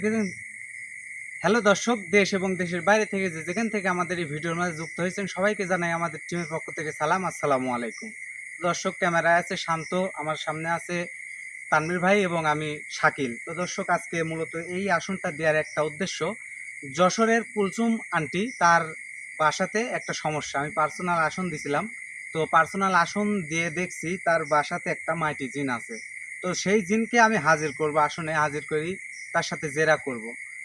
যেখানে হ্যালো দর্শক, দেশ এবং দেশের বাইরে থেকে যেখান থেকে আমাদের এই ভিডিওর মাঝে যুক্ত হয়েছেন সবাইকে জানাই আমাদের টিমের পক্ষ থেকে সালাম, আসসালামু আলাইকুম। দর্শক, ক্যামেরায় আছে শান্ত, আমার সামনে আছে তানভীর ভাই এবং আমি শাকিল। তো দর্শক, আজকে মূলত এই আসনটা দেওয়ার একটা উদ্দেশ্য, যশোরের কুলসুম আন্টি তার বাসাতে একটা সমস্যা। আমি পার্সোনাল আসন দিছিলাম, তো পার্সোনাল আসন দিয়ে দেখছি তার বাসাতে একটা মাইটি জিন আছে। তো সেই জিনকে আমি হাজির করব, আসনে হাজির করি, তার সাথে জেরা করব,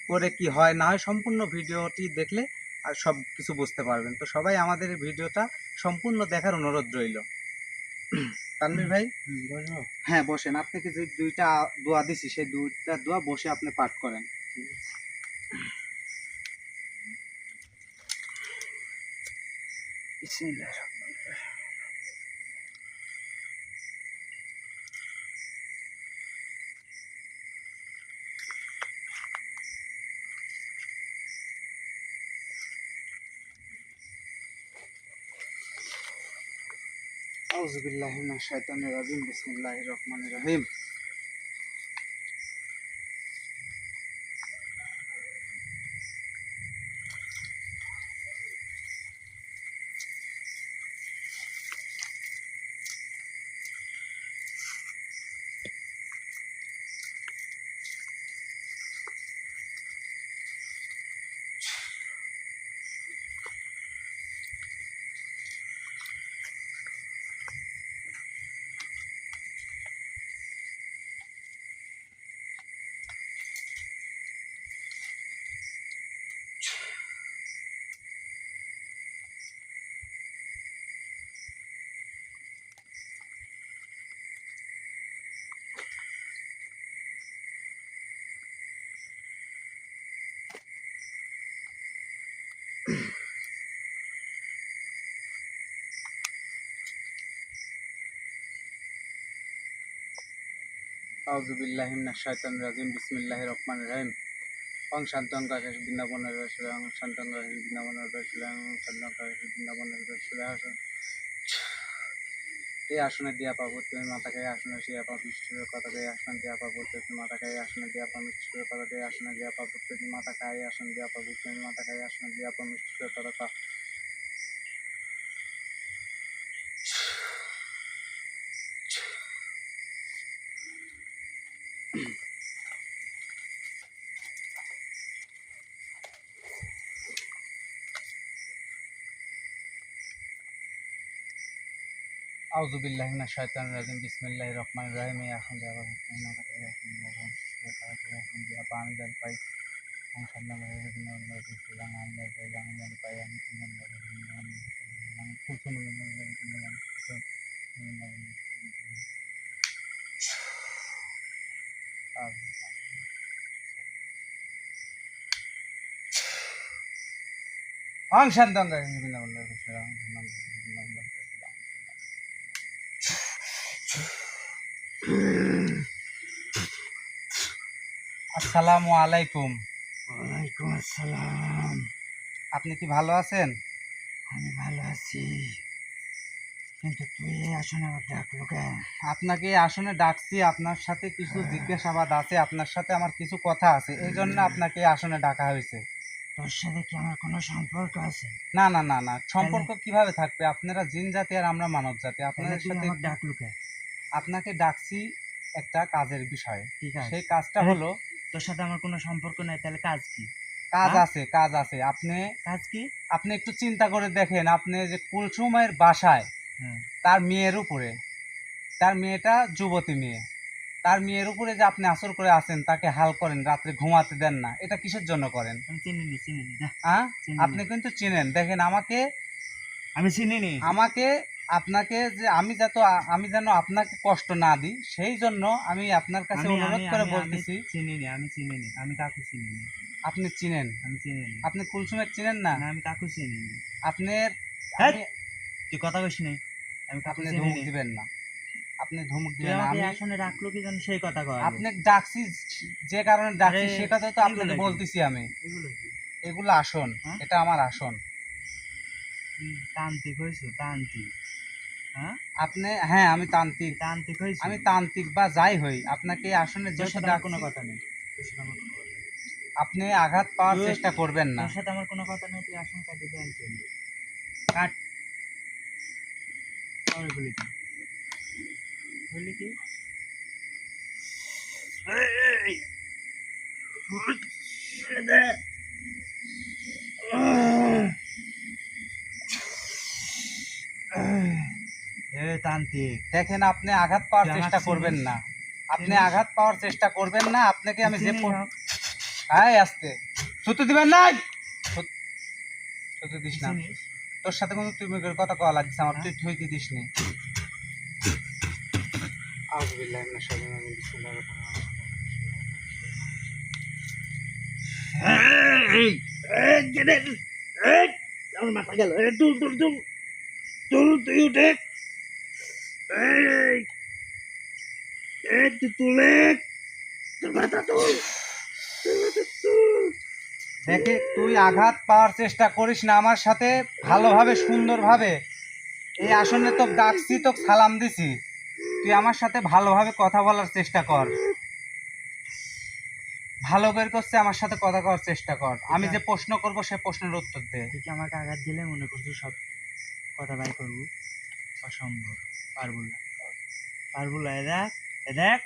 করে কি হয় না হয় সম্পূর্ণ ভিডিওটি দেখলে আর সব কিছু বুঝতে পারবেন। তো সবাই আমাদের এই ভিডিওটা সম্পূর্ণ দেখার অনুরোধ রইল। তানভীর ভাই, হ্যাঁ বসেন। আপনাকে যে দুইটা দোয়া দিছি সেই দুইটা দোয়া বসে আপনি পাঠ করেন। বিসমিল্লাহির রহমানির রহিম। আউযু বিল্লাহি মিনাশ শাইতানির রাজিম। বিসমিল্লাহির রহমানির রহিম। আউযু বিল্লাহি মিনাশ শাইতানির রাজিম। বিসমিল্লাহির রহমানির রহিম। ওং শান্তং কাশেশ বৃন্দাবনের রসুল, ওং শান্তং কাশেশ বৃন্দাবনের রসুল, ওং শান্তং কাশেশ বৃন্দাবনের রসুল। এই আসনে দিয়া পাবো তুমি মাতাকে, আসনে শিয়া পাবো মিষ্টির কথা দিয়ে আসনে দিয়া পাবো তুমি মাতাকে, আসনে দিয়া পাবো মিষ্টির কথা দিয়ে আসনে দিয়া পাবো তুমি মাতাকে, আসনে দিয়া পাবো তুমি মাতাকে, আসনে দিয়া পাবো মিষ্টির কথা। আউযু বিল্লাহি মিনাশ শাইতানির রাজিম। বিসমিল্লাহির রহমানির রহিম। এখন দিয়া পাবো তুমি মাতাকে, এখন দিয়া পাবো মিষ্টির কথা দিয়ে এখন দিয়া পাবো আমি জান পাই। ওং শান্তং কাশেশ বৃন্দাবনের রসুল, ওং আমি জান পাই, আমি জান পাই, আমি ওং শান্তং কাশেশ বৃন্দাবনের রসুল, ওং শান্তং কাশেশ বৃন্দাবনের রসুল। আসসালামু আলাইকুম। ওয়ালাইকুম আসসালাম। আপনি কি ভালো আছেন? আমি ভালো আছি, কিন্তু তুই এই আসনে আবার ডাকলো কেন? আপনাকে এই আসনে ডাকছি, আপনার সাথে কিছু জিজ্ঞাসাবাদ আছে, আপনার সাথে আমার কিছু কথা আছে, এই জন্য আপনাকে এই আসনে ডাকা হয়েছে। তোর সাথে কি আমার কোনো সম্পর্ক আছে? না না না না, সম্পর্ক কিভাবে থাকবে? আপনারা জিন জাতি আর আমরা মানব জাতি। আপনাদের তুই সাথে আমার ডাকলো কেন? আপনাকে ডাকছি একটা কাজের বিষয়ে। কি কাজ? সেই কাজটা হলো, তোর সাথে আমার কোনো সম্পর্ক নাই, তাহলে কাজ কি? কাজ হ্যাঁ? আছে, কাজ আছে। কাজ কি? আপনি একটু চিন্তা করে দেখেন, আপনি যে কুলসুমের বাসায় হ্যাঁ। তার মেয়ের উপরে, তার মেয়েটা যুবতী মেয়ে, তার মেয়ের উপরে যে আপনি আসর করে আছেন, তাকে হাল করেন, রাত্রে ঘুমাতে দেন না, এটা কিসের জন্য করেন? আমি চিনিনি, চিনিনি, যা। চিনি আপনি কিন্তু চিনেন। দেখেন, আমি চিনিনি। আমাকে আপনাকে যে আমি যেন আপনাকে কষ্ট না দিই, সেই জন্য আমি আপনার কাছে অনুরোধ করে বলতেছি। চিনিনি, আমি চিনিনি, আমি কাকু চিনিনি। আপনি চিনেন? আমি চিনিনি। আপনি কুলসুমের চিনেন না? না, আমি কাকু চিনিনি। আপনার হ্যাঁ, তুই কথা কইস নাই। আমি কাকু আপনি ধমক চিনিনি। দিবেন না, আপনি ধমক তুই দিবেন না। আমাকে আমি আসনে রাখলো কি জানি সেই কথা কয়। আপনি ডাকছি, যে কারণে ডাকছি আরে, সেটা তো আপনাকে এগুলো কি? বলতেছি আমি। এগুলো কি? এগুলো আসন, হ্যাঁ? এটা আমার আসন। তান্ত্রিক হইছো, তান্ত্রিক? হ্যাঁ, হ্যাঁ, আমি তান্ত্রিক। হইছো? আমি তান্ত্রিক বা যাই হই, আপনাকে এই আসনের তোর জন্য সাথে আমার কোনো ডাকছি। কথা নেই, তোর সাথে আমার কোনো কথা নেই। আপনি আঘাত পাওয়ার তুই- চেষ্টা করবেন না। তোর সাথে আমার কোনো কথা নেই, তুই আসন কাটি দিয়ে আনতে কাট। আর বলি কি বলি কি তান্ত্রিক, দেখেন আপনি আঘাত পাওয়ার তুই আমার চেষ্টা চিনিস? করবেন না। আপনি চিনিস? আঘাত পাওয়ার চেষ্টা করবেন না। আপনাকে আমি যে চিনিস না? হাই আসতে ছুতু দিবেন না, ছুতু দিস না। চিনিস? তোর সাথে কোনো তুই মুখের কথা কওয়া লাগছে আমার, হ্যাঁ? তুই থইতে দিস নি। আউযুবিল্লাহি মিনাশ শাইতানির রাজিম, বিসমিল্লাহির রহমানির রহিম। আমার মাথা গেল, তুল তুল তুল তুল, তুই উঠে তুলে তোর মাথা তুল। দেখে তুই আঘাত পাওয়ার চেষ্টা করিস না আমার সাথে, ভালোভাবে সুন্দরভাবে। এই আসনে তোকে ডাকছি, তোকে সালাম দিছি, তুই আমার সাথে ভালোভাবে কথা বলার চেষ্টা কর। ভালো বের করছে, আমার সাথে কথা করার চেষ্টা কর। আমি যে প্রশ্ন করব সে প্রশ্নের উত্তর দে। তুই কি আমাকে আঘাত দিলে মনে করছিস সব কথা বাই করবো? অসম্ভব, পারবো না, পারবো না। এ দেখ, এ দেখ,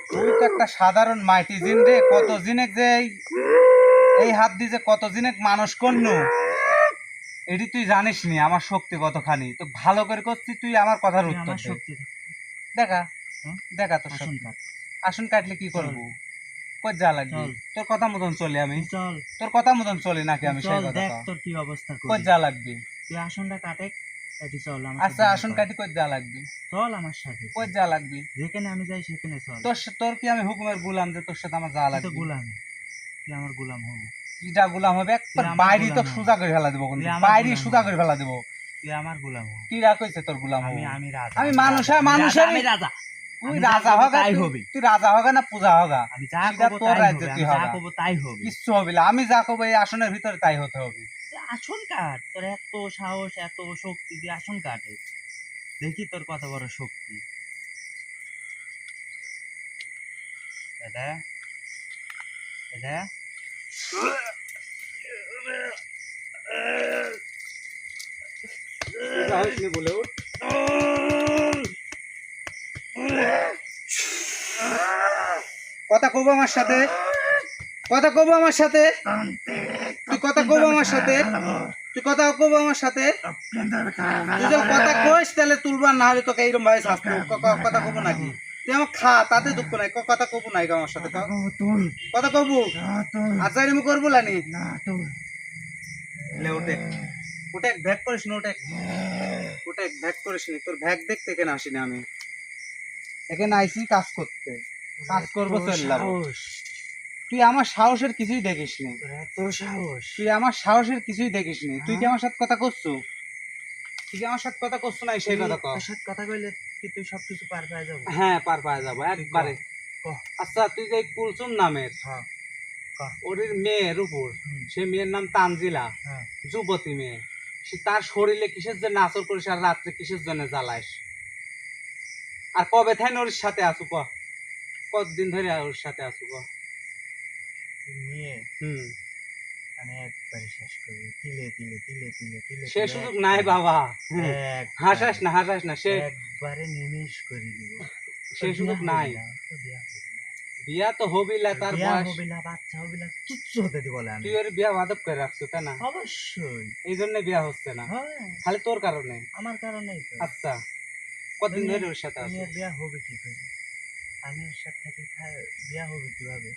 তুই তো একটা সাধারণ মাইটি জিন রে, কত জিনেক যে এই হাত দিয়ে যে কত জিনেক মানুষ করনু, এটি তুই জানিস নি আমার শক্তি কতখানি। তো ভালো করে করছি, তুই আমার কথার তুই উত্তর আমার দে। শক্তি দেখা, হ্যাঁ? দেখা তোর আসন শক্তি। কাট, আসন কাটলে কি করবো? কই যা লাগবে? চল। তোর কথা মতন চলি আমি, তুই চল, তোর কথা মতন চলি নাকি আমি? সেই চল কথা দেখ কও। তোর কি অবস্থা কই করি। যা লাগবে? তুই আসনটা কাটে, এটি চল আমার আচ্ছা সাথে আসন দেখা কর। কাটি কই যা লাগবে? চল আমার সাথে, কই যা লাগবে? যেখানে আমি যাই সেখানে চল। তোর কি আমি হুকুমের গুলাম যে তোর সাথে আমার যা তুই তো লাগবে? গোলামি, তুই আমার গোলাম হবো। কিটা গুলাম হবে? একবার তুই আমার বাইরে তো গোলাম হ। সোজা করে ফেলা দেবো, তুই কিন্তু আমার বাইরে গোলাম সোজা হ। করে ফেলা দেবো। তুই আমার গোলাম হবো। কি রাগ হয়েছে তোর গুলাম হবো? আমি রাজা, আমি আমি মানুষ, রাজা, আমি মানুষের রাজা, আমি রাজা। তুই আমি যা রাজা করবো হগা, তাই তুই- হবে। তুই রাজা হগা না পূজা হগা? আমি যা সেটা করবো তোর তাই রাজ্যে হবে, তুই আমি যা হগা। করবো তাই হবে। কিচ্ছু হবে না, আমি যা করবো এই আসনের ভিতরে তাই হতে হবে। তুই আসন কাট, তোর এত সাহস, এত শক্তি, দিয়ে আসন কাটে, দেখি তোর কত বড় শক্তি। দাদা, দাদা, বলে উঠ। কথা কব আমার সাথে, কথা কব আমার সাথে, তুই কথা কব আমার সাথে, তুই কথা কব আমার সাথে। তুই যখন কথা কইস তাহলে তুলবার, না হলে তোকে এইরকম ভাবে শাস্তি দেব। কথা কব নাকি? তুই আমার খা, তাতে দুঃখ নাই। কথা কব নাই আমার সাথে, তুল, কথা কব। তুল, আচ্ছা আমি করবো লানি। না তুল। লে ওটে, ওটে ভ্যাক করিস না, ওটে ওটে ভ্যাক করিস নি। তোর ভ্যাক দেখতে এখানে আসিনি আমি, এখানে আইসি কাজ করতে। কাজ করবো, চললাম। সাহস, তুই আমার সাহসের কিছুই দেখিস নি, তোর এত সাহস। তুই আমার সাহসের কিছুই দেখিস নি। তুই কি আমার সাথে কথা করছো? তুই কি আমার সাথে কথা করছো না সেই কথা কর। তোর সাথে কথা কইলে কি তুই সবকিছু পার পেয়ে যাবো? হ্যাঁ পার পাওয়া যাবো একবারে। কহ। আচ্ছা তুই যে এই কুলসুম নামের হ্যাঁ, কহ। ওর মেয়ের উপর, হুম, সে মেয়ের নাম তানজিলা, হ্যাঁ। যুবতী মেয়ে, সে তার শরীরে কিসের জন্য আচর করিস আর রাত্রে কিসের জন্য জ্বালাস? আর কবে থাই ওর সাথে আসু ক? কতদিন ধরে ওর সাথে আসু ক? নিয়ে হুম, আমি একবারে শেষ করবো, তিলে তিলে তিলে তিলে তিলে সে তিলে সুযোগ একবারে- নাই বাবা। একবারে- হাসাস না, হাসাস না, সে একবারে নিমেষ করে দিব। সে তোর সুযোগ বিয়া নাই। হবি না, তোর বিয়া হবি না। বিয়া তো হবিলা, তার বিয়া বয়স। হবি না, বাচ্চা হবি না, কিচ্ছু হতে দিব না আমি। তুই ওর বিয়া বাদব করে রাখছো তাই না? অবশ্যই। এই জন্য বিয়া হচ্ছে না, হ্যাঁ, খালি তোর কারণে। আমার কারণেই তো। আচ্ছা কতদিন তুমি- ধরে ওর সাথে তুমি আছো? আর বিয়া হবে কি করে? আমি ওর সাথে থাকি, বিয়া হবে কিভাবে?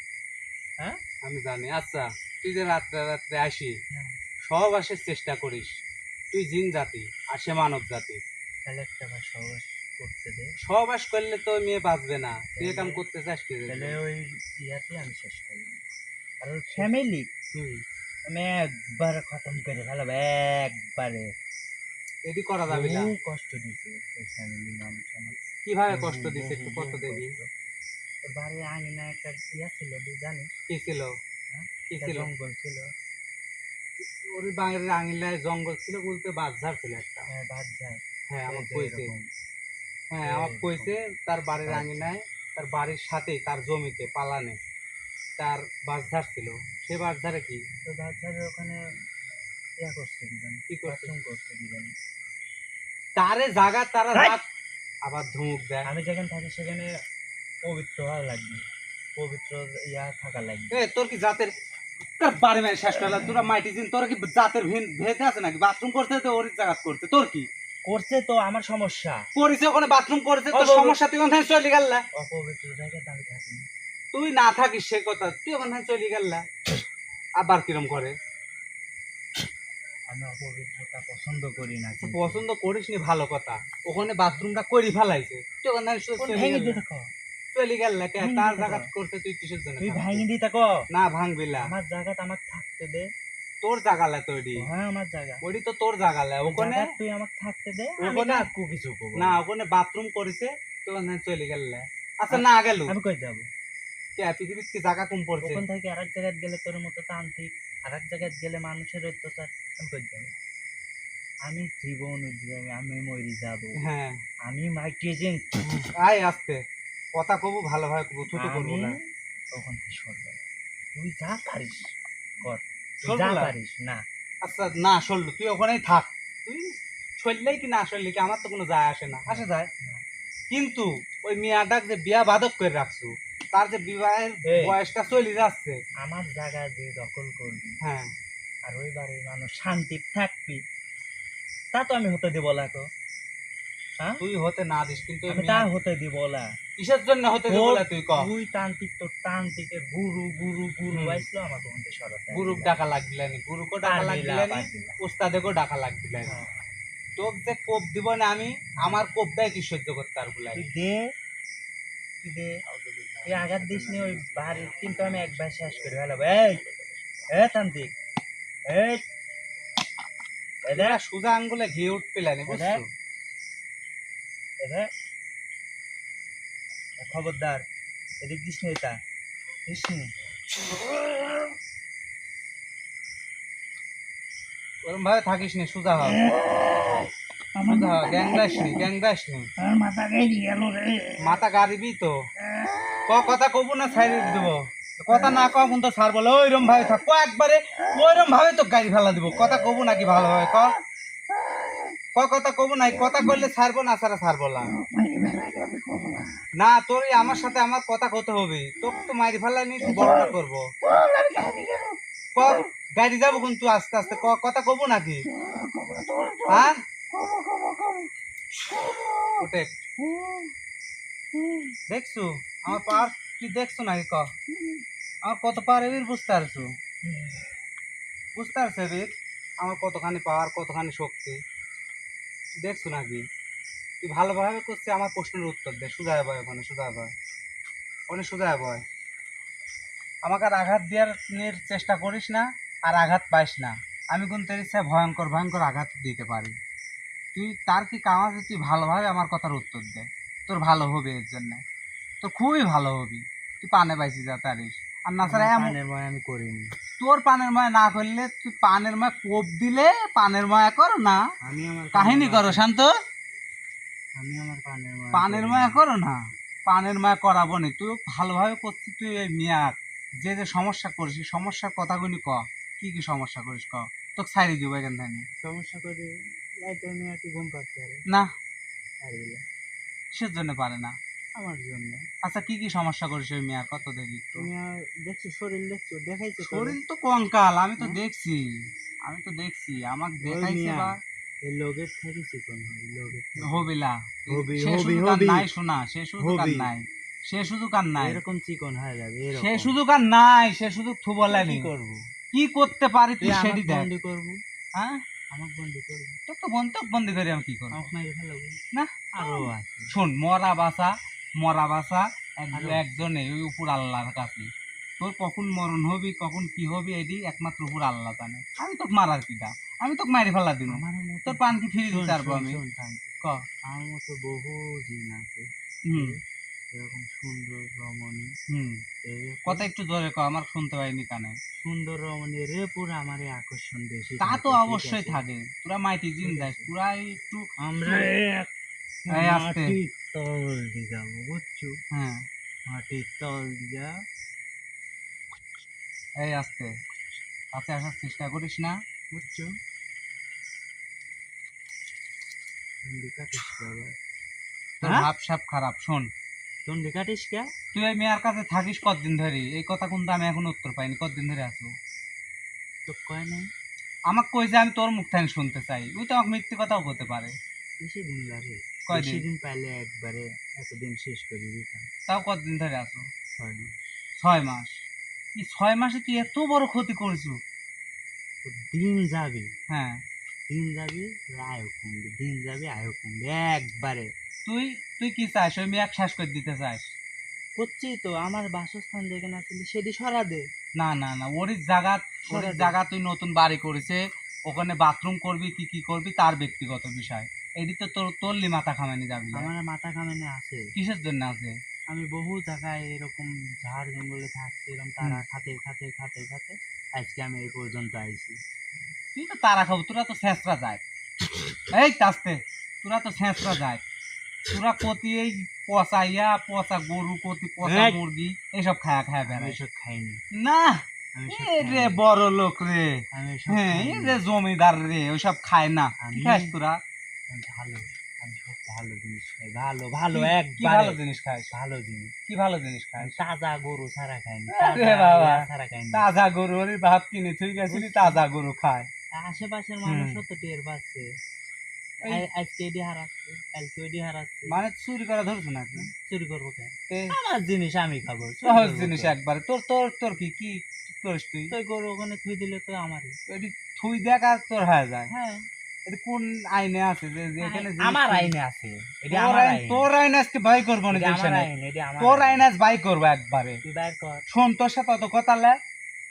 হ্যাঁ, আমি জানি। আচ্ছা তুই যে রাত্রে রাত্রে আসি, হ্যাঁ। সব আসার চেষ্টা করিস। তুই জিন জাতি আর সে মানব জাতি, তাহলে একটা বার সহবাস করতে দে, সহবাস করলে তো ওই মেয়ে বাঁচবে না। তুই এ কাম করতে চাস কি? তাহলে ওই ইয়াতে আমি শেষ করি। আর ওর ফ্যামিলি হুম, আমি একবারে খতম করে ফেলাবো, একবারে। এটি করা যাবে না। বহু কষ্ট দিছে ওই ফ্যামিলি মানুষ আমার। কিভাবে বহু, কষ্ট দিছে বহু, একটু বহু কত দেখি। কষ্ট। ওর বাড়ির আঙিনা একটা ইয়া ছিল, তুই জানিস? কি ছিল? হ্যাঁ? কি একটা ছিল? জঙ্গল ছিল, ওর বাঙালির আঙিলায় জঙ্গল ছিল বলতে বাঁশঝাড় ছিল একটা। বাদ যায়। হ্যাঁ এই আমার যে কইছে, এরকম। হ্যাঁ আমার কইছে তার বাড়ির বাঁশঝাড়। আঙিনায় তার বাড়ির সাথেই তার জমিতে পালানে তার বাঁশঝাড় ছিল। সে বাঁশঝাড়ে কি তো বাচ্চাদের ওখানে ইয়া করছে কি জানি, কি করছে? বাথরুম করছে কি জানি। তারে জাগা তারা হাই! জাগ আবার ধমক দেয়। আমি যেখানে থাকি সেখানে পবিত্র হওয়া লাগবে, পবিত্র ইয়া থাকা লাগবে। এ তোর কি জাতের তোর বাড়ি মেরে শেষ করলা তোরা মাইটি দিন তোরা কি জাতের ভেদ আছে নাকি? বাথরুম করতে তো ওর জায়গা করতে তোর কি করছে তো আমার সমস্যা। করেছে ওখানে বাথরুম করেছে তোর সমস্যা তুই ওখানে চলে গেল। অপবিত্র জায়গাতে আমি থাকি না। তুই না থাকিস সে কথা তুই ওখানে চলে গেল আবার কিরম করে? আমি অপবিত্রতা পছন্দ করি না। তুই পছন্দ করিস নি ভালো কথা, ওখানে বাথরুমটা করে ফেলাইছে তুই ওখানে ভেঙে দিয়ে থাকো, চলে গেল ভেঙে তার দিতে জায়গা পারো। করতে তুই কিসের জন্য তুই থাকবি? ভাঙি দিয়ে থাকো। না ভাঙবিলা আমার জায়গাটা আমাকে থাকতে দে। তোর জাগালে তৈরি হ্যাঁ আমার জায়গা, ওইটি তো তোর জাগালে ওখানে জায়গা তুই আমাকে থাকতে দে। আমি ওখানে কাকু কিছু করবো না ওখানে বাথরুম করেছে তুই ওখানে চলে গেল। আচ্ছা না গেল আমি কই যাবো? কে পৃথিবীর কি জায়গা কম পড়ছে? ওখান থেকে আরেক জায়গায় গেলে তোর মতো তান্ত্রিক, আরেক জায়গায় গেলে মানুষের অত্যাচার, আমি কই যাবো? আমি জীবন উদ্যমে আমি মরি যাব। হ্যাঁ আমি মাইকে যে আয় আসতে কথা কবু ভালোভাবে কবু ছোট করবো আমি না। তখন কি সরবে? তুই যা পারিস কর, তুই সরবো যা না? পারিস না। আচ্ছা না সরল তুই ওখানেই থাক, তুই সরলেই কি না সরলে কি আমার তো কোনো যায় আসে না, আসে যায়। কিন্তু ওই মিয়াটাক যে বিয়া বাদক করে রাখছো তার যে বিবাহের এই। বয়সটা চলে যাচ্ছে। আমার জায়গা যে দখল করবি হ্যাঁ আর ওই বাড়ির মানুষ শান্তি থাকবি, তা তো আমি হতে দিব না তো। হ্যাঁ তুই হতে না দিস কিন্তু ওই আমি তা মিয়া- হতে দিব না। কিসের জন্য হতে দিব না তুই ক? তুই তান্ত্রিক, তোর তান্ত্রিকের গুরু গুরু গুরু হুম। আইসলো আমার তখন সরাতে গুরুক ডাকা লাগবিলানি, গুরুকে ডাকা লাগবিলানি, উস্তাদেরকেও ডাকা লাগবিলানি। তোক যে কোপ দিব না আমি, আমার কোপ দেয় কি সহ্য করতে পারবো না। তুই দে, তুই দে, তুই আঘাত দিস নি ওই বাড়ির, কিন্তু আমি একবার শেষ করে ফেলাবো। এই এ তান্ত্রিক, এই এ দেখ, এরা সোজা আঙ্গুলে ঘি উঠপিলানি বুঝছো? এ দেখ, খবরদার এদিক দিস নি, এটা দিস নি। ওরম ভাবে থাকিস নি, সোজা হ, সোজা হ, গ্যাং দাস নি, গ্যাং দাস নি। আমার মাথা গেড়ি গেল রে। মাথা গাড়িবি তো কথা কবু না ছাইড়ে দেবো, কথা না কও কিন্তু ছাড় বলে ওইরম ভাবে থাক ক একবারে, ওইরম ভাবে তো গাড়ি ফেলা দিব। কথা কবু নাকি ভালোভাবে ক, কথা কবু নাই, কথা কইলে ছাড়বো না, ছাড়া ছাড়বো না। না তোর এই আমার সাথে আমার কথা কতে হবে, তোকে তো মারি ফেলা নিয়ে বড়টা করবো। ক গাড়ি যাবো কিন্তু আস্তে আস্তে কথা কবু নাকি? হ্যাঁ ওটে দেখছো আমার পাওয়ার, তুই দেখছো নাকি ক? আমার কত পাওয়ার এবির বুঝতে পারছো? বুঝতে পারছো এবির আমার কতখানি পাওয়ার, কতখানি শক্তি দেখছো নাকি? তুই ভালোভাবে করছিস, আমার প্রশ্নের উত্তর দে, সুজায় বয় ওখানে, সুজায় বয় ওখানে, সুজায় বয়। আমাকে আর আঘাত দেওয়ার চেষ্টা করিস না, আর আঘাত পাইস না। আমি কিন্তু এর ইচ্ছায় ভয়ঙ্কর ভয়ঙ্কর আঘাত দিতে পারি। তুই তার কি কাম আছে? তুই ভালোভাবে আমার কথার উত্তর দে, তোর ভালো হবে, এর জন্য তোর খুবই ভালো হবি। তুই পানে পাইছি যা তারিস, আর না ছাড়া পানের ময় আমি করিনি। তোর পানের ময় না করলে, তুই পানের ময় কোপ দিলে পানের ময়া করো না, আমি আমার কাহিনী করো শান্ত, আমি আমার পানের ময় পানের ময়া করো না, পানের ময়া করাবো নি। তুই ভালোভাবে করছিস, তুই এই মিয়া যে যে সমস্যা করিস সেই সমস্যার কথাগুলি ক, কি কি সমস্যা করিস ক, তোকে ছাড়ি দিব এখান থেকে। সমস্যা করে লাইট আমি আর কি ঘুম পাচ্ছে পারে না আর বলে কিসের জন্য পারে না? আমার জন্য। আচ্ছা কি কি সমস্যা করিস ওই মিয়া, কত দেখি একটু। তুমি আর দেখছো শরীর, দেখছো দেখাইছো তো? শরীর তো কঙ্কাল, আমি তো হ্যাঁ? দেখছি, আমি তো দেখছি, আমাকে ওই দেখাইছে মিয়া, বা এই লোকের থেকে চিকন হবে, লোকের থেকে। হবিলা হবি, সে হবি, সুযোগ আর হবি। নাই, শোনা সে সুযোগ আর হবি। নাই, সে সুযোগ আর নাই, এরকম চিকন হয়ে যাবে, এরকম। সে সুযোগ আর নাই, সে সুযোগ থু বলেনি। কি করবো? কি করতে পারি তুই তুই সেটি আমাকে দেখ। বন্দি করবো, হ্যাঁ আমাকে বন্দি করবো, তোর তো বন্দি করে আমি কি করবো? আমাকে মেরে ফেলাবো। না আরো আছে। শোন, মরা বাসা আরো। একজনে ওই উপর আল্লাহর কাছে। তোর কখন মরণ হবি, কখন কি হবি, এটি একমাত্র উপর আল্লাহ জানে। আমি তোকে মারার কিটা, আমি তোকে মারি ফেলা দিব, আমার মতো তোর পান কি ফিরে শোন, দিতে পারবো শোন, আমি শোন, থাম। ক? আমার মতো বহু দিন আছে, হুম এরকম সুন্দর রমণী, হুম এরকম কথা একটু জোরে ক, আমার শুনতে পাইনি কানে। সুন্দর রমণী রে পুরো আমার আকর্ষণ বেশি তা থাকে, তো ঠিক অবশ্যই আছে? থাকে, তোরা মাইটি জিন ঠিক দেয়, আছে। তোরা একটু আমরা এক এই আস্তে। মাটির তল দিয়ে যাবো, বুঝছো? হ্যাঁ মাটির তল যা এই আস্তে কাছে আসার চেষ্টা করিস না, বুঝছো? তন্ডি কাটিস কে আবার? তোর হ্যাঁ? ভাব সাব খারাপ। শোন, তন্ডি কাটিস কে? তুই ওই মেয়ের কাছে থাকিস কতদিন ধরে? এই কথা কিন্তু আমি এখন উত্তর পাইনি। কতদিন ধরে আছো? তো কয় নাই। আমাকে কইছে, আমি তোর মুখ থেকে শুনতে চাই। ওই তো আমাকে মিথ্যে কথাও বলতে পারে। বেশি দিন লাগে, কয়দিন? বেশি দিন পাইলে একবারে এতদিন শেষ করে দিতাম। তাও কতদিন ধরে আছো? 6 মাস। 6 মাস? এই 6 মাসে তুই এত বড় ক্ষতি করছো? তো দিন যাবে, হ্যাঁ, দিন যাবে, আয়ও কমবে, দিন যাবে আয়ও কমবে একবারে। তুই তুই কি চাস? ওই মেয়ে শেষ করে দিতে চাস? করছি তো, আমার বাসস্থান যেখানে আছে সেটি সরা দে। না না না, ওরই জায়গা তুই নতুন বাড়ি করেছে, ওখানে বাথরুম করবি কি কি করবি তার ব্যক্তিগত বিষয়। এটি তো তোরলি মাথা খামানি যাবি না। আমার মাথা কামানে আছে। কিসের জন্য আছে? আমি বহু জায়গায় এরকম ঝাড় জঙ্গলে থাকছি, এরকম তারা খাতে খাতে খাতে খাতে আজকে আমি এই পর্যন্ত আইছি। তুই তো তারা খাবো, তোরা তো ছেঁচড়া যায়। এই তাস্তে, তোরা তো ছেঁচড়া যায়। তোরা কতি এই পচা পচা গরু, কতি পচা এই! মুরগি এইসব খায়া খায়া আমি বেড়ায় এসব খাইনি, না। আমি এসব এ রে খাইনি, বড় লোক রে, আমি এসব হ্যাঁ এ খাইনি। রে জমিদার রে, ওইসব খায় না। কি আমি- খাস তোরা? আমি ভালো, আমি সব ভালো জিনিস খাই, ভালো ভালো কি একবারে ভালো জিনিস খাস? ভালো জিনিস। কি ভালো জিনিস আমি খাস? তাজা গরু ছাড়া খাইনি, আরে তাজা বাবা, ইয়া ছাড়া খাইনি। তাজা গরু ওর ভাত কিনে তুই গেছিলি, তাজা গরু খায়। আশেপাশের হুম। মানুষও তো টের পাচ্ছে, এই- আজকে এডি হারাচ্ছে, কালকে ওডি হারাচ্ছে। মানে চুরি করে ধরছো নাকি? চুরি করবো কেন? এ আমার জিনিস আমি খাবো, চুরি সহজ করবো জিনিস কেন? একবারে। তোর তোর তোর কি কি কি করিস তুই? তুই গরু ওখানে থুই দিলে তো আমারই। এটি থুই দেখ আর তোর হয়ে যায়। হ্যাঁ, এটি কোন আইনে আছে যে যেখানে জিনিস আমার থুই- আইনে আছে, এটি তোর আমার আইন, আইন, তোর আইন আজকে বাই করবো না এটি আমার যেখানে। আইন, এটি আমার তোর আইন। আইন আজ বাই করবো একবারে। তুই বাইর কর। শোন, তোর সাথে অত কথা লে,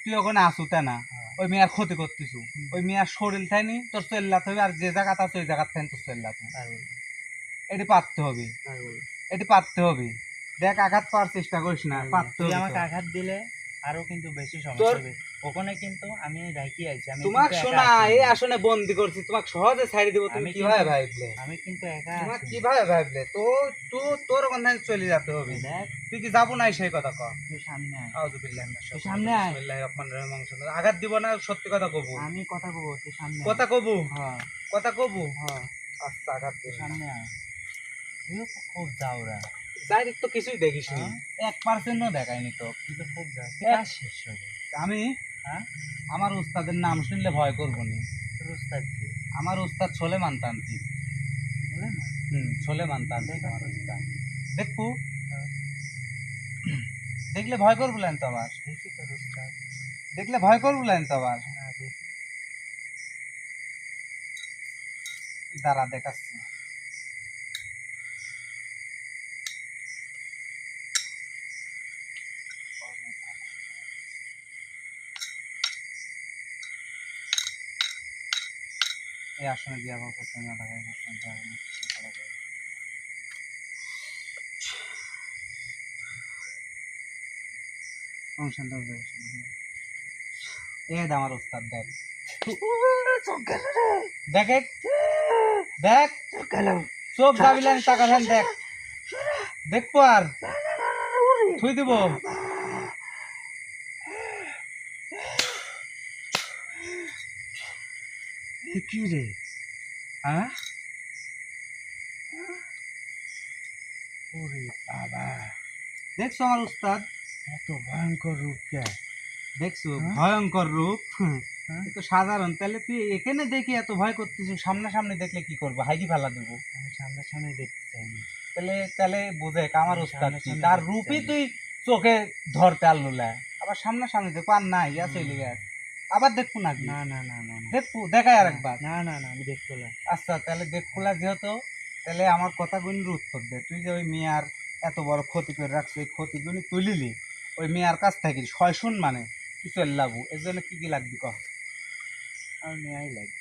তুই ওখানে আসু তে না। হ্যাঁ। ওই মেয়ের ক্ষতি করতেছু। ওই মেয়ের শরীর থাইনি তোর চেল্লাতে হবে, আর যে জায়গাতে আছে ওই জায়গার থাইনি তোর চেল্লাতে হবে। পারবো না, এটি পারতে হবে, পারবো না, এটি পারতে হবে। দেখ, আঘাত পাওয়ার চেষ্টা করিস না, পারবো না। পারতে তুই হবে আমাকে তোর। আঘাত দিলে আরো কিন্তু বেশি সমস্যা তোর- হবে। ওখানে কিন্তু আমি রাখি আইছি, আমি তোমাক কিন্তু একা শোনা, আসিনি। এই আসনে বন্দি করছি, তোমাকে সহজে ছাড়ি দিব। তুমি আমি কিভাবে কিন্তু- ভাবলে? আমি কিন্তু একা তোমাকে আসিনি। কিভাবে ভাবলে? তোর ওখানে চলে যেতে হবে। দেখ, তুই কি যাবো নাই সেই কথা কর। তুই সামনে আয়, আউযুবিল্লাহি মিনাশ শাইতানির সামনে আয়। বিসমিল্লাহির রহমানির রহিম। আঘাত দিব না, সত্যি কথা কবু। আমি কথা বলবো, তুই সামনে কথা কবু, হ্যাঁ, কথা কবু। হ্যাঁ, আচ্ছা, আঘাত তুই দিব না। সামনে আয়। তুইও তো খুব যাওরা, ডাইরেক্ট তো কিছুই দেখিস নি, হ্যাঁ? 1% দেখায়নি তো। তুই তো খুব যাও, তুই এক- কাজ শেষ হবে। আমি হ্যাঁ, আমার উস্তাদের নাম শুনলে ভয় করবো না। তোর উস্তাদ কি? আমার উস্তাদ সোলেমান তান্ত্রিক। বলে না? সোলেমান তান্ত্রিক আমার উস্তাদ। দেখবো, হ্যাঁ। দেখলে ভয় করবো তো আবার। দেখি তোর উস্তাদ। দেখলে ভয় করবো তো আবার। হ্যাঁ, দেখি। দাঁড়া দেখাচ্ছি। এই আসনে দিয়া করতে না লাগাই অনুষ্ঠানটা আমার ওস্তাদ। দেখ দেখ দেখ, চোখ দাবিলেন টাকা দেন। দেখ, দেখবো আর থুই দিব। কি রে? হ্যাঁ, ওরে বাবা, দেখছো আমার উস্তাদ? এত ভয়ঙ্কর রূপ কে? দেখছো হ্যাঁ? ভয়ঙ্কর রূপ? হ্যাঁ? এ তো সাধারণ। তাহলে তুই এখানে দেখি এত ভয় করতেছিস, সামনাসামনি দেখলে কি করবো? হাইকি ফেলা দেবো। আমি সামনাসামনি দেখতে চাইনি। তাহলে তাহলে বুঝে আমার আমি উস্তাদ কি, সামনাসামনি তার দেখতে রূপই চাই। তুই চোখে ধরতে আল্লুলা। আবার সামনাসামনি দেখো আর নাই, ইয়া চলে গেছে। আবার দেখবো নাকি? না না না না না। দেখবো, দেখাই আর একবার। না না না, আমি দেখবো না। আচ্ছা, তাহলে দেখবোলা যেহেতু, তাহলে আমার কথাগুলির উত্তর দে। তুই যে ওই মিয়ার এত বড় ক্ষতি করে রাখছো, এই ক্ষতিগুলি তুলিলি ওই মিয়ার কাছ থেকে শয়শুন মানে কিছু লাভু, এর জন্য কি কি লাগবে কহ? আর নেয়াই লাগে।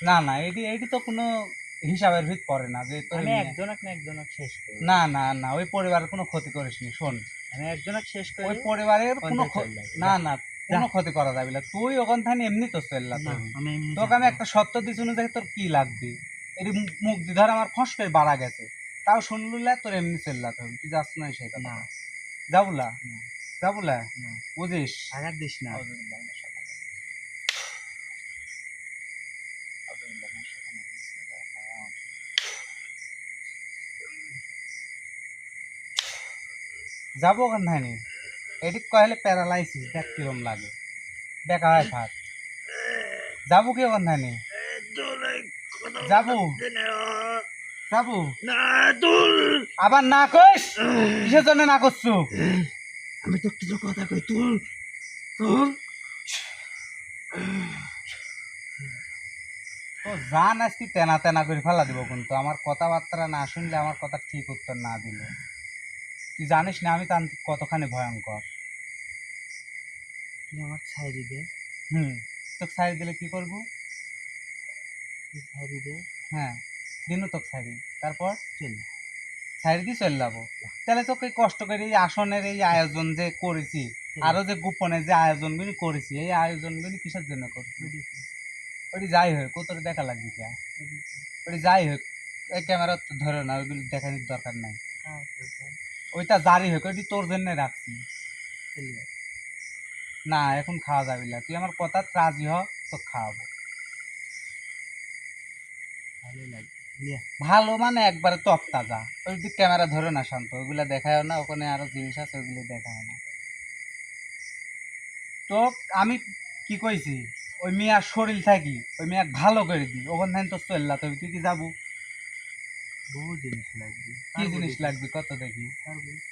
না না, এটি তো কোনো হিসাবের ভিত পড়ে না যে তোর আমি মিয়া- একজনক না একজনক শেষ করি। না না না, ওই পরিবারের কোনো ক্ষতি করিসনি। শোন, আমি একজনক শেষ করি। ওই পরিবারের কোনো পঞ্চাশ চল লাগে। না না, কোনো ক্ষতি করা যাবে না। তুই ওখান থেকে এমনি তো চেল্লা না, আমি এমনি তোকে আমি যাবো। একটা সত্য দিছি অনুযায়ী তোর কি লাগবে। এটি মুখ ধর আমার ফস করে বাড়া গেছে, তাও শুনলুলে তোর এমনি চেল্লাতে হবে। তুই যাস না সেই কথা। না, যাবুলা যাবুলা বুঝিস আঘাত দিস না। যাবো ওখানে এদিক কহলে প্যারালাইসিস দেখ কিরম লাগে দেখা হয় থাক যাবো কি ওখানে যাবো যাবো আবার না কইস কিসের জন্য না করছো আমি তো কিছু কথা কই তুল তুল। তো জান আজকে তেনা তেনা করে ফেলা দিব কিন্তু আমার কথাবার্তা না শুনলে আমার কথা ঠিক উত্তর না দিল তুই জানিস না আমি তান্ত্রিক কতখানি ভয়ঙ্কর তুই আমার ছাইরি দে, তোকে ছাড়ি দিলে কি করবো তুই ছাইরি দে, হ্যাঁ দিনু তোকে ছাড়ি তারপর চল ছাড়ি দিয়ে চলে যাবো তাহলে তোকে কষ্ট করে এই আসনের এই আয়োজন যে করেছি আরো যে গোপনে যে আয়োজনগুলি করেছি এই আয়োজনগুলি কিসের জন্য করছি ওটি যাই হোক তোর দেখা লাগবে কে ওটি যাই হোক এই ক্যামেরা তো ধরে না ওইগুলি দেখানোর দরকার নাই ওইটা জারি হোক ওইটি তোর জন্য রাখছি না এখন খাওয়া যাবে না তুই আমার কথা রাজি হ তো খাওয়াবো ভালোই লাগবে। ভালো মানে একবারে টপ তাজা ওই দিক ক্যামেরা ধরে না শান্ত ওইগুলা দেখায় না ওখানে আরো জিনিস আছে ওইগুলো দেখায় না তো আমি কি কইছি ওই মিয়ার শরীর থাকি ওই মিয়াক ভালো করে দি ওখান থেকে তো চললা তবে তুই কি যাবো বহু জিনিস লাগবে। কি জিনিস লাগবে কত দেখি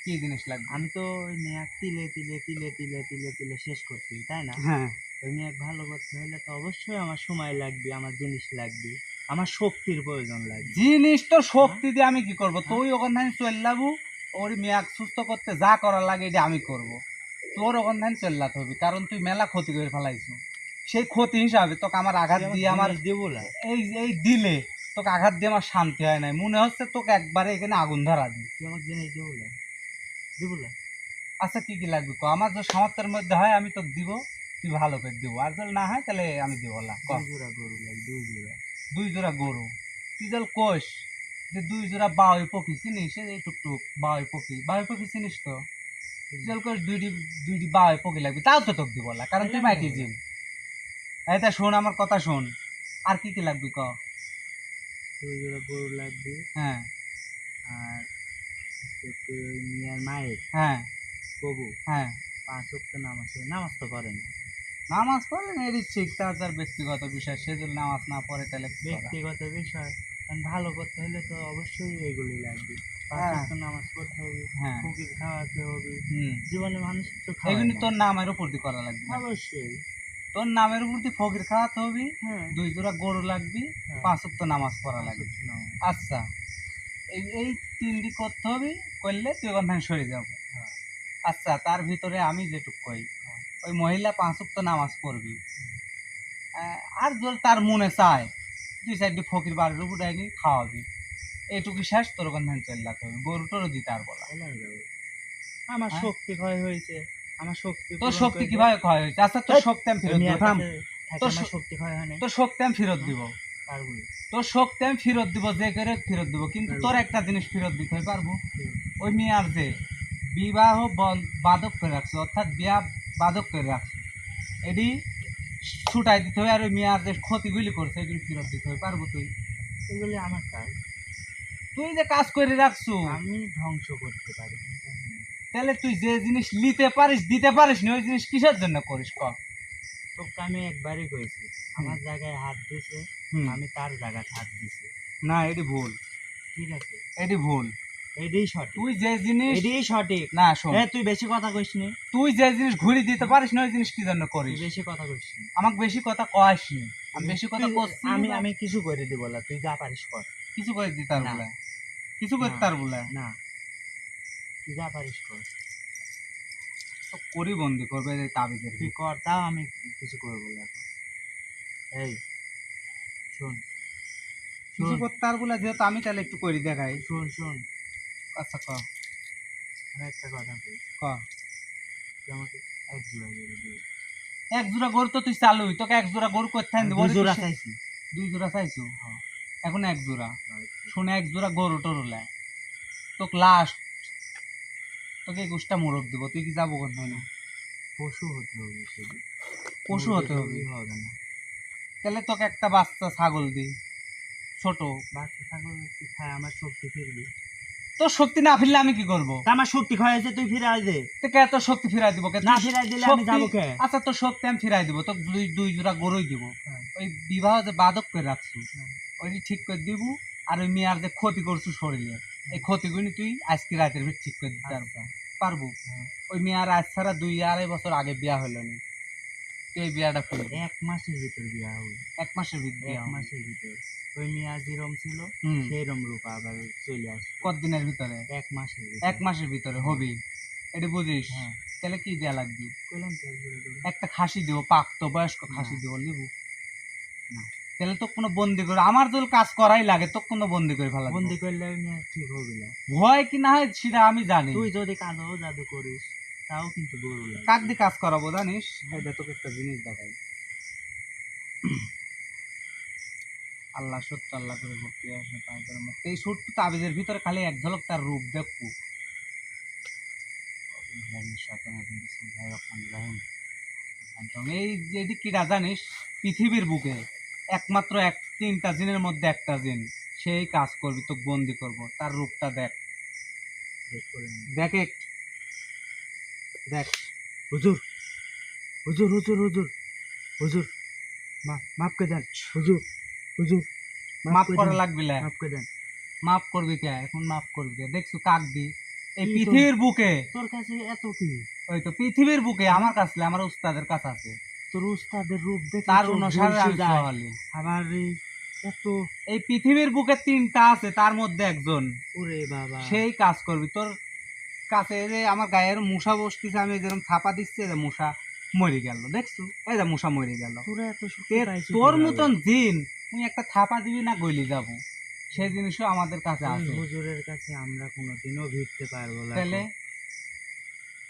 কি জিনিস লাগবে আমি তো ওই মেয়াক তিলে তিলে তিলে তিলে তিলে তিলে শেষ করছি তাই না? হ্যাঁ ওই মেয়াক ভালো করতে হলে তো অবশ্যই আমার সময় লাগবে, আমার জিনিস লাগবে, আমার শক্তির প্রয়োজন লাগবে। জিনিস তো শক্তি দিয়ে আমি কি করব তুই ওখান থেকে চল যাবো ওর মিয়াক সুস্থ করতে যা করার লাগে এটা আমি করব তোর ওখান থেকে চললাতে হবে কারণ তুই মেলা ক্ষতি করে ফেলাইছো সেই ক্ষতি হিসাবে তোকে আমার আঘাত দিয়ে আমার দেবো না এই এই দিলে তোকে আঘাত দিয়ে আমার শান্তি হয় নাই মনে হচ্ছে তোকে একবারে এখানে আগুন ধরা দিই তুই আমার জিনিস দেবো না দেবো না। আচ্ছা কি কি লাগবে কো আমার যে সামর্থ্যের মধ্যে হয় আমি তোকে দিব তুই ভালো করে দিব আর যদি না হয় তাহলে আমি দিব না ক 2 জোড়া গরু লাগবে, 2 জোড়া। 2 জোড়া গরু তুই জল কোষ যে 2 জোড়া বাউই পক্ষী চিনিস এই টুকটুক বাউই পক্ষী চিনিস তো তুই জল কোষ দুইটি বাউই পক্ষী লাগবে তাও তো তোকে দিব না কারণ তুই মাইটি জিম এইটা শোন আমার কথা শোন আর কি কি লাগবে ক 2 জোড়া গরু লাগবে হ্যাঁ আর হচ্ছে ওই মিয়ার মায়ের হ্যাঁ প্রভু হ্যাঁ 5 ওয়াক্ত নামাজ পড়ে, নামাজ তো করে না। নামাজ পড়ে না এটি ঠিক তার ব্যক্তিগত বিষয় সে যদি নামাজ না পড়ে তাহলে কি করা? ব্যক্তিগত বিষয়, কারণ ভালো করতে হলে তো অবশ্যই এগুলি লাগবে। 5 হ্যাঁ। ওয়াক্ত নামাজ পড়তে হবে, হ্যাঁ ফকির খাওয়াতে হবে, হুম জীবনে মানুষ তো খাওয়ায় এগুলি না। তোর নামের উপর দিয়ে করা লাগবে না। অবশ্যই তোর নামের উপর দিয়ে ফকির খাওয়াতে হবে হ্যাঁ 2 জোড়া গরু লাগবে হ্যাঁ। 5 ওয়াক্ত নামাজ পড়া লাগবে আচ্ছা এই এই 3 দিক করতে হবে করলে তুই ওখান থেকে সরে যাবো হ্যাঁ। আচ্ছা তার ভিতরে আমি যেটুক কই হ্যাঁ। ওই মহিলা 5 ওয়াক্ত নামাজ পড়বি আর যদি তার মনে চায় 2-4টি ফকির বাড়ির উপর ডাইনি খাওয়াবি এইটুকু শেষ তোর ওখান থেকে চলে যেতে হবে গরু টরু দিতে আর বলা চলে যাবে। আমার হ্যাঁ? শক্তি ক্ষয় হয়েছে, আমার শক্তি তোর পূরণ শক্তি করে কিভাবে ক্ষয় হয়েছে আচ্ছা তোর এই, শক্তি আমি দে। ফেরত মিয়ার দিব থাম কাছে থাকে তোর আমার শ- শক্তি ক্ষয় হয় নাই, তোর শক্তি আমি ফেরত দিব পারবো না। তোর শক্তি আমি ফেরত দিব যে করে ফেরত দিব কিন্তু তোর একটা জিনিস ফেরত দিতে পারবো ওই মেয়ার যে বিবাহ বাদক করে রাখছে অর্থাৎ বিয়া বাদক করে রাখছে এটি ছুটাই দিতে হবে আর ওই মেয়ার যে ক্ষতিগুলি করছে এগুলি ফেরত দিতে হবে পারবো তুই এগুলি আমার কাজ, তুই যে কাজ করে রাখছো আমি ধ্বংস করতে পারি কিন্তু আমি না। তাহলে তুই যে জিনিস নিতে পারিস দিতে পারিস না ওই জিনিস কিসের জন্য করিস ক তোকে আমি একবারই কইছি আমার জায়গায় হাত দিছে, আমি তার জায়গায় হাত দিছি, না এটি ভুল ঠিক আছে? এটি ভুল এটাই সঠিক, তুই যে জিনিস এটাই সঠিক। না শোন হ্যাঁ তুই বেশি কথা কইস নি, তুই যে জিনিস ঘুরি দিতে পারিস না ওই জিনিস কি জন্য তুই করিস বেশি কথা কইস নি। আমাকে বেশি কথা কয়াস নি আমি বেশি কথা তুই- করছি আমি বলে আমি কিছু করে দিব না, তুই যা পারিস কর। কিছু করে দিতে আর না। বলে কিছু করতে না। আর বলে না তুই যা পারিস কর, তো করি বন্দি করবে এই তাবিজের তুই কর, তাও আমি কিছু করবো না। এই শোন কিছু শোন করতে আর বলে যেহেতু আমি তাহলে একটু করি দেখাই শোন শোন আচ্ছা ক আর একটা কথা কই, ক তুই আমাকে 1 জোড়া গরু দিবি। 1 জোড়া গরু তো তুই চালুই তোকে 1 জোড়া গরু করতে আমি দিব 2 জোড়া চাইছি। 2 জোড়া চাইছো হ্যাঁ। এখন 1 জোড়া শুনে 1 জোড়া গরু টরু লাই তোকে লাস্ট তোকে 21টা মোরগ দিব, তুই কি যাবো কোথায় না? পশু হতে হবে শুধু, পশু হতে হবে। হবে না। তাহলে তোকে একটা বাচ্চা ছাগল দি, ছোট। বাচ্চা ছাগল কি খায়, আমার শক্তি ফিরবে। তোর শক্তি না ফিরলে আমি কি করবো? তা আমার শক্তি ক্ষয় তুই ফিরাই দে। তো কে তোর শক্তি ফিরাই দিব? কে না তুই ফিরাই দিলে আমি শক্তি- যাবো কে? আচ্ছা তোর শক্তি আমি ফিরাই দিব, তো দুই জোড়া গরুই দিব। হ্যাঁ। ওই বিবাহ যে বাদক করে রাখছি হ্যাঁ। ওইটি ঠিক করে দিব। আর ওই মেয়ার যে ক্ষতি করছু শরীরে, এই ক্ষতিগুলি তুই আজকে রাতের ভিতর ঠিক করে দিতে পারবো। পারবো। হ্যাঁ। ওই মেয়ার আজ ছাড়া 2-2.5 বছর আগে বিয়া হলো না, তুই এই বিয়াটা করবি 1 মাসের ভিতর বিয়া হবে। 1 মাসের ভিতর বিয়া 1 হবে। মাসের ভিতর ওই মিয়া যেরম ছিল হুম। সেইরম রূপ আবার চলে আসবে। কতদিনের ভিতরে? 1 মাসের ভিতর। 1 মাসের ভিতরে হবি, এটা বুঝিস? হ্যাঁ। তাহলে কি দেয়া লাগবে? কইলাম তো একবারে করে। একটা খাসি দিব, পাক্ত বয়স্ক খাসি না। দিব, লিবু না? তাহলে তো কোনো বন্দি করে আমার যদি কাজ করাই লাগে তো কোনো বন্দি করে ফেলা বন্দি করলে ওই মিয়া ঠিক হবে না। ভয় কি না হয় সেটা আমি জানি। তুই যদি কালো জাদু করিস তাও কিন্তু গরু লাগে। কাক দিয়ে কাজ করাবো জানিস? এটা তোকে একটা জিনিস দেখাই। আল্লাহ সত্য, আল্লাহ করে ভক্তি আসে তাদের মুখ। এই সত্য তাবিজের ভিতরে খালি এক ঝলক তার রূপ দেখবো। এই যে এটি কিরা জানিস, পৃথিবীর বুকে একমাত্র 3টা জিনের মধ্যে একটা জিন, সেই কাজ করবি, তোকে বন্দি করব। তার রূপটা দেখ, দেখ দেখ। হুজুর হুজুর হুজুর হুজুর হুজুর মাফ করে দেন হুজুর, হুজুর মাফ করা লাগবে না, মাফ করে দেন। মাফ করবি কে? এখন মাফ করবি কে? দেখছো কাক দি এই কি তো? পৃথিবীর বুকে, তোর কাছে এত কি? ওই তো পৃথিবীর বুকে আমার কাছে, আমার উস্তাদের কাছে আছে। তোর উস্তাদের রূপ দেখে তার চোখ অনুসারে ঝলসে আমি যায়। সওয়ালি। আবার এত, এই পৃথিবীর বুকে 3টা আছে, তার মধ্যে একজন, ওরে বাবা। সেই কাজ করবি। তোর কাছে এই যে আমার গায়ের মশা বসতেছে, আমি যেরকম ছাপা দিচ্ছি, এই যে মশা মরে গেল, দেখছো? এই যে মশা মরে গেল। তোরা এত শক্তি পাইছিস তোর কিভাবে? মতন জিন তুই একটা থাপা দিবি না, গলি যাব, সেই জিনিসও আমাদের কাছে ওই আছে। হুজুরের কাছে আমরা কোনোদিনও ভিড়তে পারবো না। তাহলে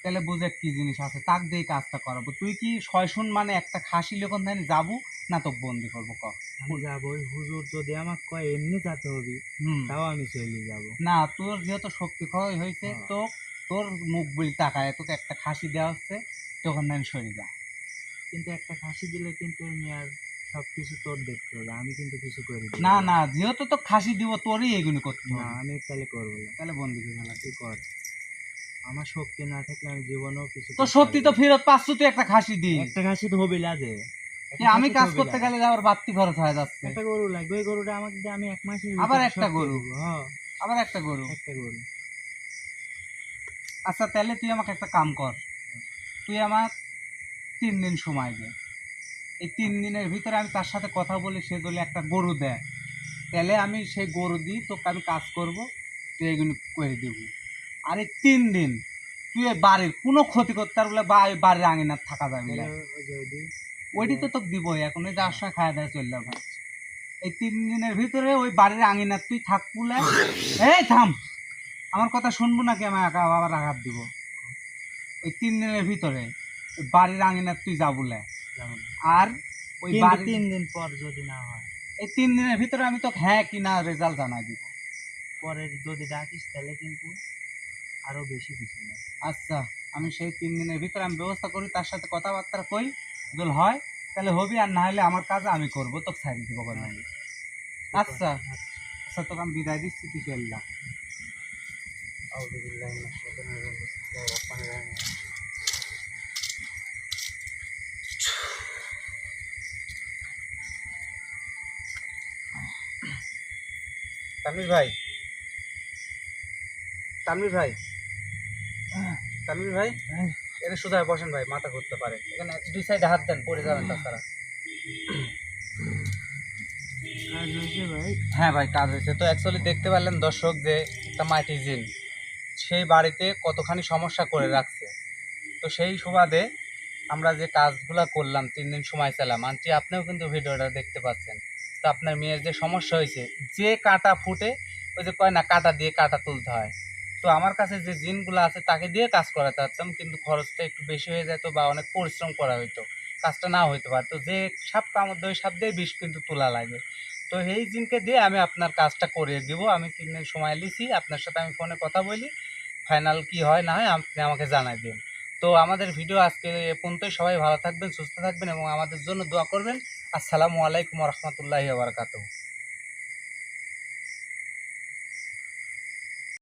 তাহলে বুঝে কি জিনিস আছে, তাক দিয়ে কাজটা করাবো। তুই কি শয়শুন মানে একটা খাসি লোকন ধানি যাবো না তো বন্দি করবো ক? আমি যাবো, ওই হুজুর যদি আমাকে কয় এমনি যেতে হবে হুম। তাও আমি চলে যাবো। না, তোর যেহেতু শক্তি ক্ষয় হয়েছে, হ্যাঁ। তো তোর মুখ বলি তাকায় তোকে একটা খাসি দেওয়া হচ্ছে, তখন আমি সরে যা। কিন্তু একটা খাসি দিলে কিন্তু আমি আর সবকিছু তোর দেখতে হবে, আমি কিন্তু কিছু করে দিব না না, যেহেতু তো খাসি দিব তোরই এগুলো করতে না, হবে। আমি তাহলে করবো না। তাহলে বন্দি করে ফেলা। তুই কর, আমার শক্তি না থাকলে আমি জীবনেও কিছু তো করতে সত্যি তো পারবো না। ফেরত পাচ্ছ, তুই একটা খাসি দি। একটা খাসি তো হবি লাজে। আমি কাজ করতে গেলে আবার বাড়তি খরচ হয়ে যাচ্ছে। একটা গরু লাগবে, ওই গরুটা আমাকে দিয়ে আমি 1 মাসের আবার ভিতরে একটা শক্তি গরু। দিব। হ্যাঁ, আবার একটা গরু। একটা গরু। আচ্ছা তাহলে তুই আমাকে একটা কাম কর, তুই আমার 3 দিন সময় দে। এই 3 দিনের ভিতরে আমি তার সাথে কথা বলি, সে যদি একটা গরু দেয়, তাহলে আমি সেই গরু দিই তোকে, আমি কাজ করব, তুই এগুলো করে দিব। আর এই 3 দিন তুই এই বাড়ির কোনো ক্ষতি করতে পারবি না, বা এই বাড়ির আঙিনার থাকা যাবে না। তাহলে ওই যে ওইটি তো তোকে দিবই, এখন ওই যার সময় খাওয়া দাওয়া চললে হবে। এই 3 দিনের ভিতরে ওই বাড়ির আঙিনার তুই থাকবুলে। এই থাম, আমার কথা শুনবো নাকি? আমি আবার আঘাত দিব। ওই 3 দিনের ভিতরে ওই বাড়ির আঙিনার তুই যাবুলে, যেমন। আর ওই কিন্তু বাড়ির 3 দিন পর যদি না হয়, এই 3 দিনের ভিতরে আমি তোকে হ্যাঁ কি না রেজাল্ট জানাই দিব। পরে যদি ডাকিস তাহলে কিন্তু আরো বেশি কিছু না। আচ্ছা, আমি সেই 3 দিনের ভিতরে আমি ব্যবস্থা করি, তার সাথে কথাবার্তা কই, যদি হয় তাহলে হবি, আর না হলে আমার কাজ আমি করবো, তোকে ছাড়ি দিব বলে। আচ্ছা আচ্ছা, তোকে আমি বিদায় দিচ্ছি, তুই চললা। তানভীর ভাই, তানভীর ভাই, তানভীর ভাই, এখানে সুধায় বসেন ভাই, মাথা ঘুরতে পারে, এখানে 2 সাইডে হাত দেন, পড়ে যাবেন তাছাড়া। কাজ হয়েছে ভাই? হ্যাঁ ভাই, কাজ হয়েছে। তো অ্যাকচুয়ালি দেখতে পারলেন দর্শক যে একটা মাইটি জিন সেই বাড়িতে কতখানি সমস্যা করে রাখছে। তো সেই সুবাদে আমরা যে কাজগুলা করলাম, 3 দিন সময় চালাম, আন্টি আপনিও কিন্তু ভিডিওটা দেখতে পাচ্ছেন। তো আপনার মেয়ের যে সমস্যা হয়েছে, যে কাঁটা ফুটে, ওই যে কয় না কাঁটা দিয়ে কাঁটা তুলতে হয়, তো আমার কাছে যে জিনগুলো আছে তাকে দিয়ে কাজ করাতে পারতাম, কিন্তু খরচটা একটু বেশি হয়ে যেত বা অনেক পরিশ্রম করা হইতো, কাজটা না হইতে পারতো। যে সাপ কামড় দেয়, ওই সাপ দিয়ে বিষ কিন্তু তোলা লাগে। তো এই জিনকে দিয়ে আমি আপনার কাজটা করিয়ে দিব। আমি 3 দিন সময় লিছি, আপনার সাথে আমি ফোনে কথা বলি, ফাইনাল কি হয় না হয় আপনি আমাকে জানাই দিন। তো আমাদের ভিডিও আজকে এ পর্যন্তই। সবাই ভালো থাকবেন, সুস্থ থাকবেন এবং আমাদের জন্য দোয়া করবেন। আসসালামু আলাইকুম ওয়া রাহমাতুল্লাহি ওয়া বারাকাতুহু।